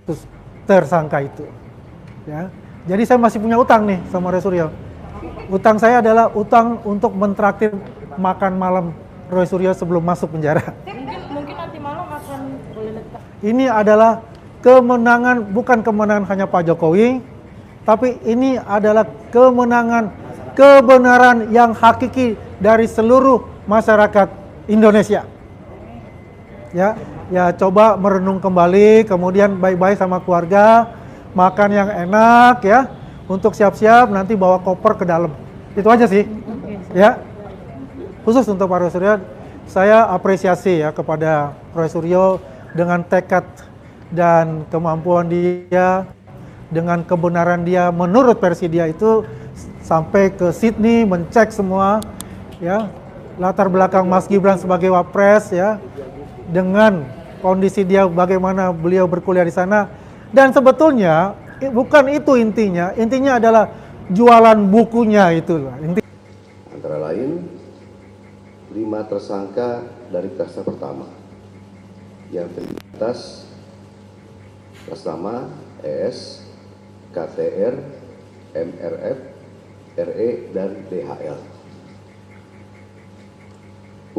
status tersangka itu. Ya. Jadi saya masih punya utang nih sama Roy Suryo. Utang saya adalah utang untuk mentraktir makan malam Roy Suryo sebelum masuk penjara. Mungkin nanti malam akan boleh letak. Ini adalah kemenangan, bukan kemenangan hanya Pak Jokowi, tapi ini adalah kemenangan kebenaran yang hakiki dari seluruh masyarakat Indonesia. Ya coba merenung kembali, kemudian baik-baik sama keluarga, makan yang enak ya, untuk siap-siap nanti bawa koper ke dalam. Itu aja sih. Ya. Khusus untuk Pak Roy Suryo, saya apresiasi ya kepada Roy Suryo dengan tekad dan kemampuan dia, dengan kebenaran dia menurut versi dia itu sampai ke Sydney mencek semua ya, latar belakang Mas Gibran sebagai wapres ya, dengan kondisi dia bagaimana beliau berkuliah di sana. Dan sebetulnya bukan itu intinya adalah jualan bukunya itu. Antara lain 5 tersangka dari klaster pertama yang terdiri atas nama ES, KTR, MRF, RE, dan DHL.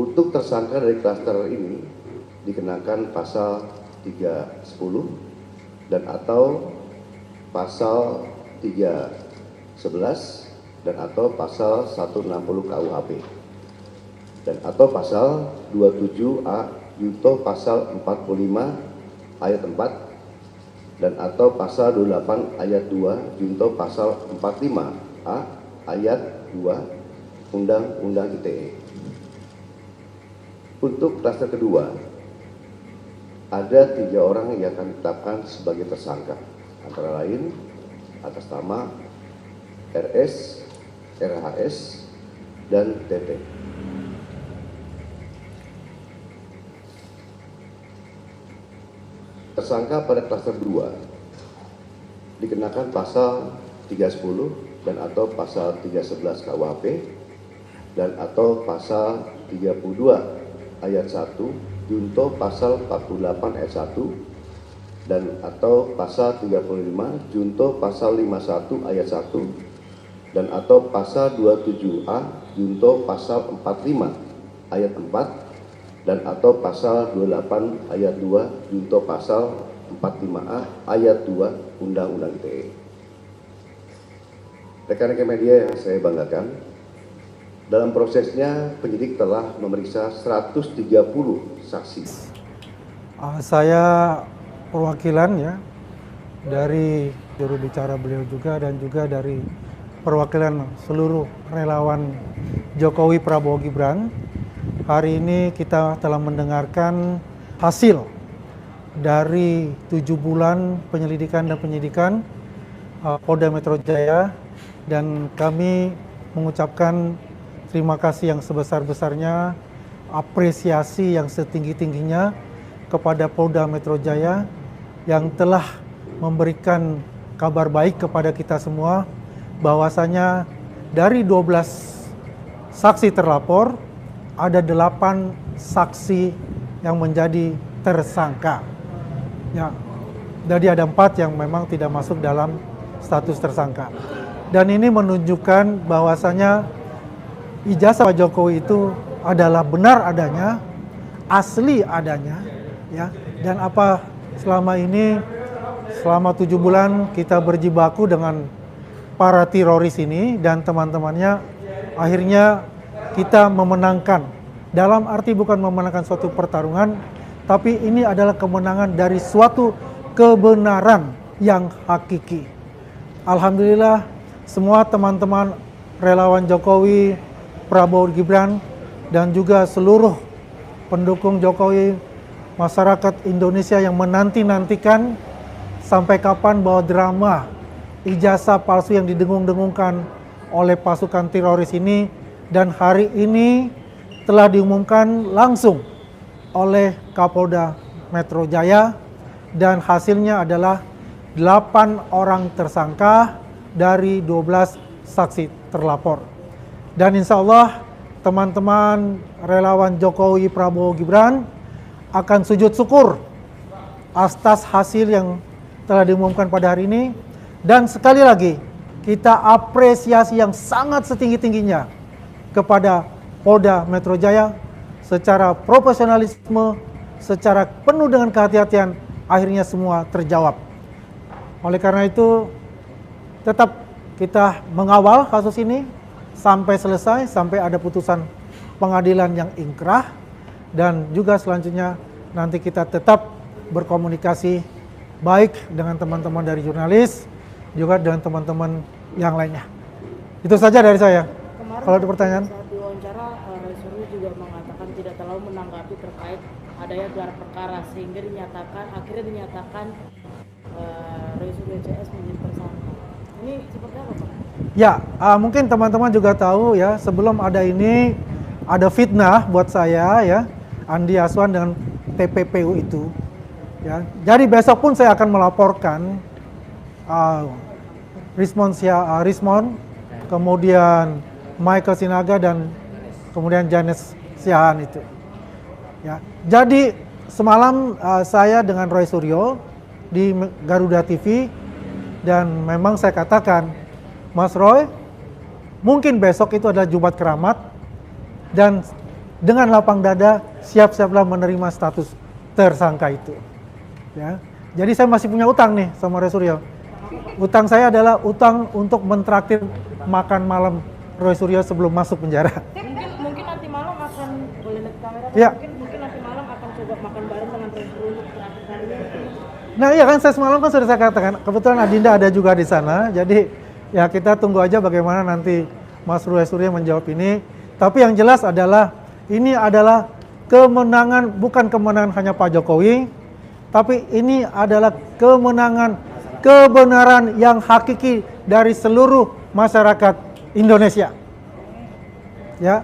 Untuk tersangka dari klaster ini dikenakan pasal 310 dan atau pasal 311 dan atau pasal 160 KUHP dan atau pasal 27A junto pasal 45 ayat 4 dan atau pasal 28 ayat 2 junto pasal 45A ayat 2 Undang-Undang ITE. Untuk klaster kedua, ada 3 orang yang akan ditetapkan sebagai tersangka, antara lain atas nama RS, RHS, dan TT. Tersangka pada klaster 2 dikenakan pasal 310 dan atau pasal 311 KUHP dan atau pasal 32 ayat 1 junto pasal 48 ayat 1 dan atau pasal 35 junto pasal 51 ayat 1 dan atau pasal 27A junto pasal 45 ayat 4 dan atau pasal 28 ayat 2 junto pasal 45A ayat 2 Undang-Undang ITE. Rekan-rekan media yang saya banggakan, dalam prosesnya penyidik telah memeriksa 130 saksi. Saya perwakilan ya dari juru bicara beliau juga dan juga dari perwakilan seluruh relawan Jokowi Prabowo Gibran. Hari ini kita telah mendengarkan hasil dari 7 bulan penyelidikan dan penyidikan Polda Metro Jaya, dan kami mengucapkan terima kasih yang sebesar-besarnya, apresiasi yang setinggi-tingginya kepada Polda Metro Jaya yang telah memberikan kabar baik kepada kita semua bahwasanya dari 12 saksi terlapor ada 8 saksi yang menjadi tersangka. Ya, jadi ada 4 yang memang tidak masuk dalam status tersangka. Dan ini menunjukkan bahwasanya ijazah Pak Jokowi itu adalah benar adanya, asli adanya, ya. Dan apa selama ini, selama 7 bulan kita berjibaku dengan para teroris ini dan teman-temannya, akhirnya kita memenangkan. Dalam arti bukan memenangkan suatu pertarungan, tapi ini adalah kemenangan dari suatu kebenaran yang hakiki. Alhamdulillah, semua teman-teman relawan Jokowi, Prabowo Gibran, dan juga seluruh pendukung Jokowi, masyarakat Indonesia yang menanti-nantikan sampai kapan bahwa drama ijazah palsu yang didengung-dengungkan oleh pasukan teroris ini, dan hari ini telah diumumkan langsung oleh Kapolda Metro Jaya, dan hasilnya adalah 8 orang tersangka dari 12 saksi terlapor. Dan insya Allah teman-teman relawan Jokowi Prabowo Gibran akan sujud syukur atas hasil yang telah diumumkan pada hari ini. Dan sekali lagi, kita apresiasi yang sangat setinggi-tingginya kepada Polda Metro Jaya secara profesionalisme, secara penuh dengan kehati-hatian, akhirnya semua terjawab. Oleh karena itu, tetap kita mengawal kasus ini sampai selesai, sampai ada putusan pengadilan yang ingkrah, dan juga selanjutnya nanti kita tetap berkomunikasi baik dengan teman-teman dari jurnalis, juga dengan teman-teman yang lainnya. Itu saja dari saya. Kemarin Kalau ada pertanyaan? saat diwawancara, Roy Suryo juga mengatakan tidak terlalu menanggapi terkait adanya gelar perkara, sehingga akhirnya dinyatakan Roy Suryo CS menjadi tersangka. Ini seperti apa, Pak? Ya, mungkin teman-teman juga tahu ya, sebelum ada ini ada fitnah buat saya ya, Andi Aswan dengan TPPU itu. Ya, jadi besok pun saya akan melaporkan Rismon, kemudian Michael Sinaga dan kemudian Janes Siahaan itu. Ya, jadi semalam saya dengan Roy Suryo di Garuda TV, dan memang saya katakan, Mas Roy, mungkin besok itu adalah Jumat Keramat, dan dengan lapang dada siap-siaplah menerima status tersangka itu. Ya, jadi saya masih punya utang nih sama Roy Suryo. Utang saya adalah utang untuk mentraktir makan malam Roy Suryo sebelum masuk penjara. Mungkin nanti malam akan boleh lihat kamera. Ya. Mungkin nanti malam akan coba makan bareng dengan Roy Suryo untuk terakhir kalinya. Nah iya kan, saya semalam kan sudah saya katakan, kebetulan Adinda ada juga di sana, jadi ya kita tunggu aja bagaimana nanti Mas Roy Suryo menjawab ini. Tapi yang jelas adalah ini adalah kemenangan, bukan kemenangan hanya Pak Jokowi, tapi ini adalah kemenangan kebenaran yang hakiki dari seluruh masyarakat Indonesia. Ya,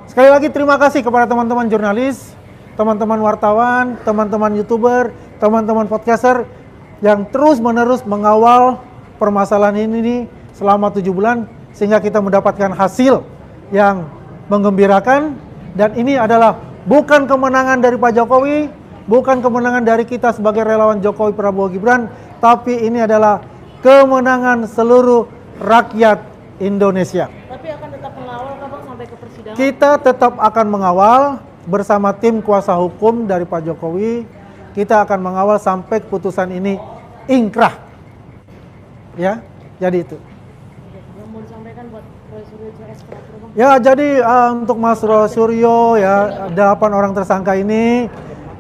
sekali lagi terima kasih kepada teman-teman jurnalis, teman-teman wartawan, teman-teman YouTuber, teman-teman podcaster yang terus-menerus mengawal permasalahan ini selama 7 bulan sehingga kita mendapatkan hasil yang menggembirakan. Dan ini adalah bukan kemenangan dari Pak Jokowi, bukan kemenangan dari kita sebagai relawan Jokowi Prabowo Gibran, tapi ini adalah kemenangan seluruh rakyat Indonesia. Tapi akan tetap mengawal Bang sampai ke persidangan. Kita tetap akan mengawal bersama tim kuasa hukum dari Pak Jokowi. Kita akan mengawal sampai keputusan ini ingkrah. Ya, jadi itu. Yang mau disampaikan buat Roy Suryo CS terakhir, Bang? Ya, jadi untuk Mas Roy Suryo ya, 8 orang tersangka ini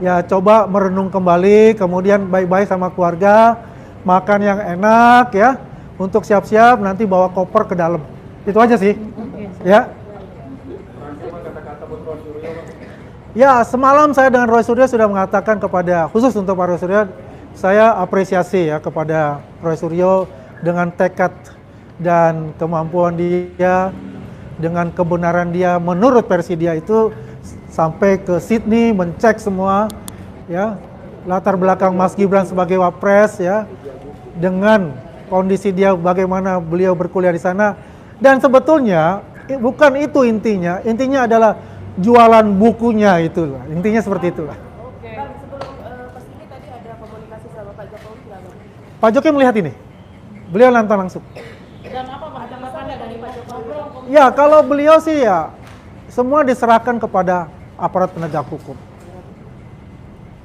ya coba merenung kembali, kemudian baik-baik sama keluarga, makan yang enak ya, untuk siap-siap nanti bawa koper ke dalam. Itu aja sih. Ya. Ya, semalam saya dengan Roy Suryo sudah mengatakan kepada, khusus untuk Pak Roy Suryo, saya apresiasi ya kepada Roy Suryo dengan tekad dan kemampuan dia, dengan kebenaran dia menurut versi dia itu sampai ke Sydney mencek semua ya, latar belakang Mas Gibran sebagai wapres ya, dengan kondisi dia bagaimana beliau berkuliah di sana. Dan sebetulnya bukan itu intinya adalah jualan bukunya itulah. Intinya seperti itulah. Oke. Bang, sebelum pas ini tadi ada komunikasi sama Pak Jokowi nggak, Bang? Pak Jokowi melihat ini. Beliau nonton langsung. Dan apa Bang tanggapannya dari Pak Jokowi? Ya, kalau beliau sih ya semua diserahkan kepada aparat penegak hukum.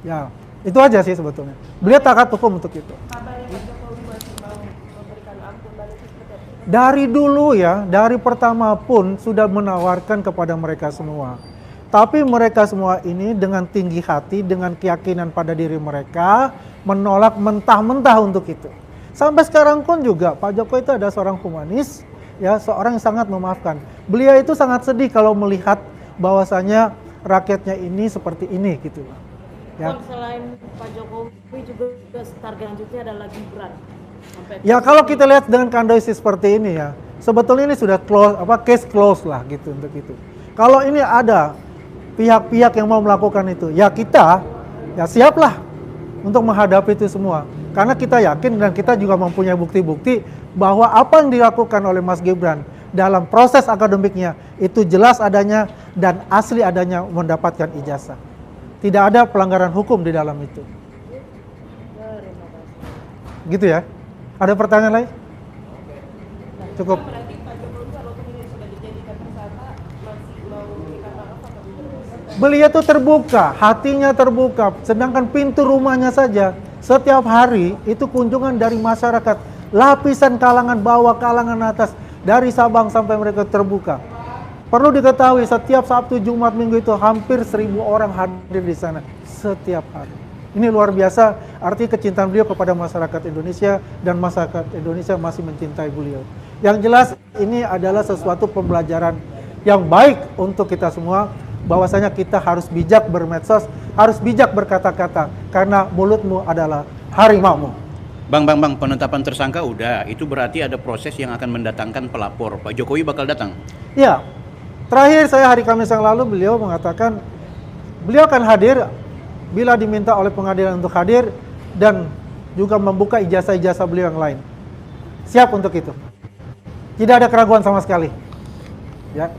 Ya, itu aja sih sebetulnya. Beliau taat hukum untuk itu. Kabarnya Pak Jokowi masih mau memberikan ampun balik seperti itu. Dari dulu ya, dari pertama pun sudah menawarkan kepada mereka semua. Tapi mereka semua ini dengan tinggi hati, dengan keyakinan pada diri mereka, menolak mentah-mentah untuk itu. Sampai sekarang pun juga Pak Jokowi itu ada seorang humanis, ya, seorang yang sangat memaafkan. Beliau itu sangat sedih kalau melihat bahwasanya rakyatnya ini seperti ini gitu. Ya. Bang, selain Pak Jokowi juga target selanjutnya adalah Gibran. Ya, kalau kita lihat dengan kondisi seperti ini ya, sebetulnya ini sudah close, case close lah gitu untuk itu. Kalau ini ada pihak-pihak yang mau melakukan itu, ya kita ya siaplah untuk menghadapi itu semua. Karena kita yakin dan kita juga mempunyai bukti-bukti bahwa apa yang dilakukan oleh Mas Gibran dalam proses akademiknya itu jelas adanya dan asli adanya mendapatkan ijazah. Tidak ada pelanggaran hukum di dalam itu. Gitu ya. Ada pertanyaan lain? Cukup. Berarti Pak Jokowi kalau kemudian sudah dijadikan tersangka masih mau minta maaf atau tidak? Beliau tuh terbuka, hatinya terbuka. Sedangkan pintu rumahnya saja setiap hari itu kunjungan dari masyarakat, lapisan kalangan bawah, kalangan atas, dari Sabang sampai mereka terbuka. Perlu diketahui setiap Sabtu, Jumat, Minggu itu hampir 1.000 orang hadir di sana setiap hari. Ini luar biasa arti kecintaan beliau kepada masyarakat Indonesia, dan masyarakat Indonesia masih mencintai beliau. Yang jelas ini adalah sesuatu pembelajaran yang baik untuk kita semua, bahwasanya kita harus bijak bermedsos, harus bijak berkata-kata, karena mulutmu adalah harimaumu. Bang, penetapan tersangka udah, itu berarti ada proses yang akan mendatangkan pelapor. Pak Jokowi bakal datang? Ya, terakhir saya hari Kamis yang lalu beliau mengatakan beliau akan hadir bila diminta oleh pengadilan untuk hadir, dan juga membuka ijazah-ijazah beliau yang lain. Siap untuk itu. Tidak ada keraguan sama sekali. Ya.